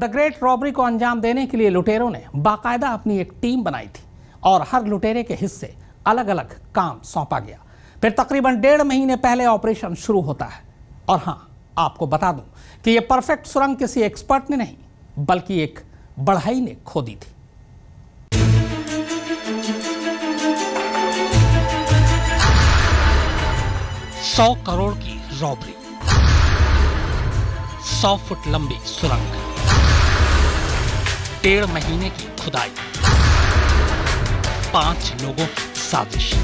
The great robbery को अंजाम देने के लिए लुटेरों ने बाकायदा अपनी एक टीम बनाई थी और हर लुटेरे के हिस्से अलग अलग काम सौंपा गया। फिर तकरीबन 1.5 महीने पहले ऑपरेशन शुरू होता है। और हाँ, आपको बता दूं कि यह परफेक्ट सुरंग किसी एक्सपर्ट ने नहीं बल्कि एक बढ़ई ने खोदी थी। $100 करोड़ की रॉबरी, 100 फुट लंबी सुरंग, 1.5 महीने की खुदाई, 5 लोगों की साजिश।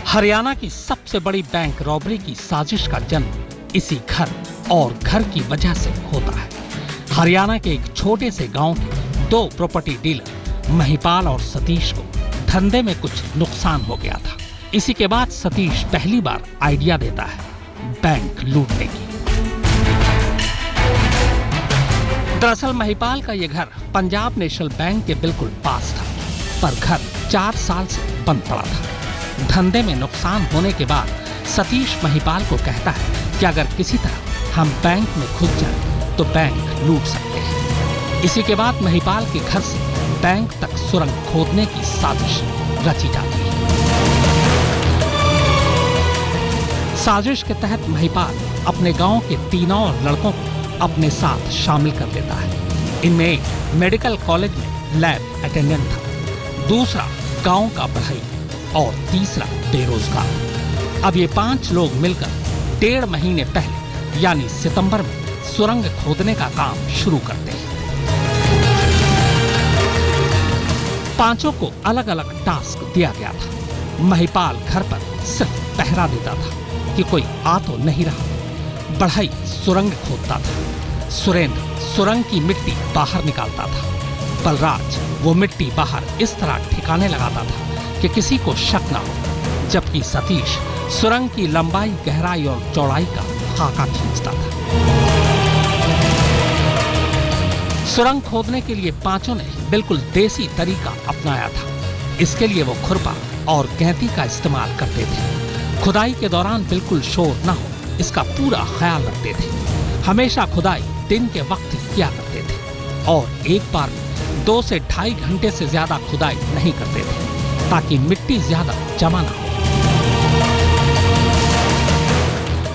हरियाणा की सबसे बड़ी बैंक रॉबरी की साजिश का जन्म इसी घर और घर की वजह से होता है। हरियाणा के एक छोटे से गांव के 2 प्रॉपर्टी डीलर महिपाल और सतीश को धंधे में कुछ नुकसान हो गया था। इसी के बाद सतीश पहली बार आइडिया देता है बैंक लूटने की। दरअसल महिपाल का यह घर पंजाब नेशनल बैंक के बिल्कुल पास था, पर घर 4 साल से बंद पड़ा था। धंधे में नुकसान होने के बाद सतीश महिपाल को कहता है कि अगर किसी तरह हम बैंक में घुस जाएं तो बैंक लूट सकते हैं। इसी के बाद महिपाल के घर से बैंक तक सुरंग खोदने की साजिश रची जाती है। साजिश के तहत महिपाल अपने गांव के 3 और लड़कों को अपने साथ शामिल कर लेता है। इनमें एक मेडिकल कॉलेज में लैब अटेंडेंट था, दूसरा गांव का बढ़ई और तीसरा बेरोजगार। अब ये 5 लोग मिलकर 1.5 महीने पहले यानी सितंबर में सुरंग खोदने का काम शुरू करते हैं। 5 को अलग अलग टास्क दिया गया था। महिपाल घर पर सिर्फ पहरा देता था कि कोई आ तो नहीं रहा। बढ़ई सुरंग खोदता था। सुरेंद्र सुरंग की मिट्टी बाहर निकालता था। बलराज वो मिट्टी बाहर इस तरह ठिकाने लगाता था कि किसी को शक न हो, जबकि सतीश सुरंग की लंबाई, गहराई और चौड़ाई का खाका खींचता था। सुरंग खोदने के लिए 5 ने बिल्कुल देसी तरीका अपनाया था। इसके लिए वो खुरपा और गैंती का इस्तेमाल करते थे। खुदाई के दौरान बिल्कुल शोर न हो, इसका पूरा ख्याल रखते थे। हमेशा खुदाई दिन के वक्त ही किया करते थे और एक बार में 2 से 2.5 घंटे से ज्यादा खुदाई नहीं करते थे ताकि मिट्टी ज्यादा जमा न हो।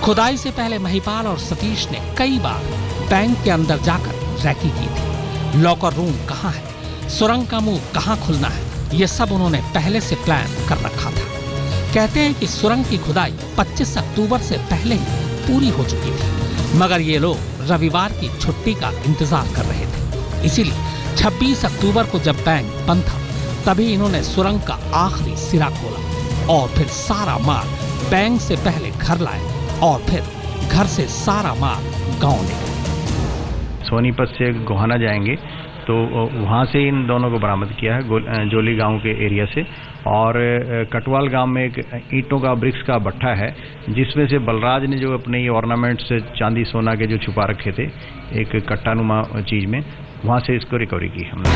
खुदाई से पहले महिपाल और सतीश ने कई बार बैंक के अंदर जाकर रैकी की थी। लॉकर रूम कहाँ है, सुरंग का मुंह कहाँ खुलना है, ये सब उन्होंने पहले से प्लान कर रखा था। कहते हैं कि सुरंग की खुदाई 25 अक्टूबर से पहले ही पूरी हो चुकी थी, मगर ये लोग रविवार की छुट्टी का इंतजार कर रहे थे। इसीलिए 26 अक्टूबर को जब बैंक बंद था, तभी इन्होंने सुरंग का आखिरी सिरा खोला और फिर सारा माल बैंक से पहले घर लाए और फिर घर से सारा माल गांव ले गए। सोनीपत से गोहाना जाएंगे तो वहाँ से इन दोनों को बरामद किया है जोली गांव के एरिया से। और कटवाल गांव में एक ईंटों का ब्रिक्स का भट्ठा है जिसमें से बलराज ने जो अपने ये ऑर्नामेंट्स चांदी सोना के जो छुपा रखे थे एक कट्टानुमा चीज में, वहाँ से इसको रिकवरी की हमने।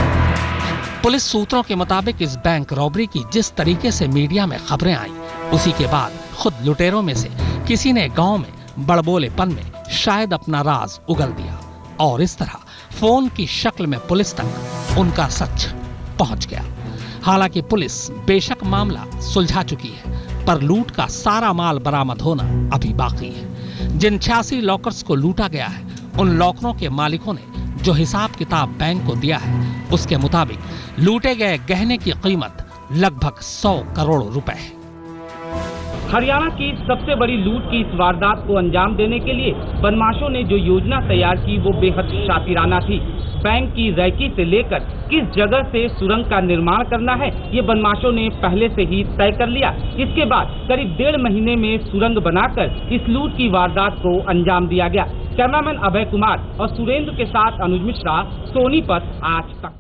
पुलिस सूत्रों के मुताबिक इस बैंक रॉबरी की जिस तरीके से मीडिया में खबरें आई, उसी के बाद खुद लुटेरों में से किसी ने गांव में बड़बोलेपन में शायद अपना राज उगल दिया और इस तरह फोन की शक्ल में पुलिस तक उनका सच पहुंच गया। हालांकि पुलिस बेशक मामला सुलझा चुकी है, पर लूट का सारा माल बरामद होना अभी बाकी है। जिन 86 लॉकर्स को लूटा गया है, उन लॉकरों के मालिकों ने जो हिसाब किताब बैंक को दिया है, उसके मुताबिक लूटे गए गहने की कीमत लगभग 100 करोड़ रुपए है। हरियाणा की सबसे बड़ी लूट की इस वारदात को अंजाम देने के लिए बदमाशों ने जो योजना तैयार की वो बेहद शातिराना थी। बैंक की रैकी से लेकर किस जगह से सुरंग का निर्माण करना है, ये बदमाशों ने पहले से ही तय कर लिया। इसके बाद करीब 1.5 महीने में सुरंग बनाकर इस लूट की वारदात को अंजाम दिया गया। कैमरामैन अभय कुमार और सुरेंद्र के साथ अनुज मिश्रा, सोनीपत आज तक।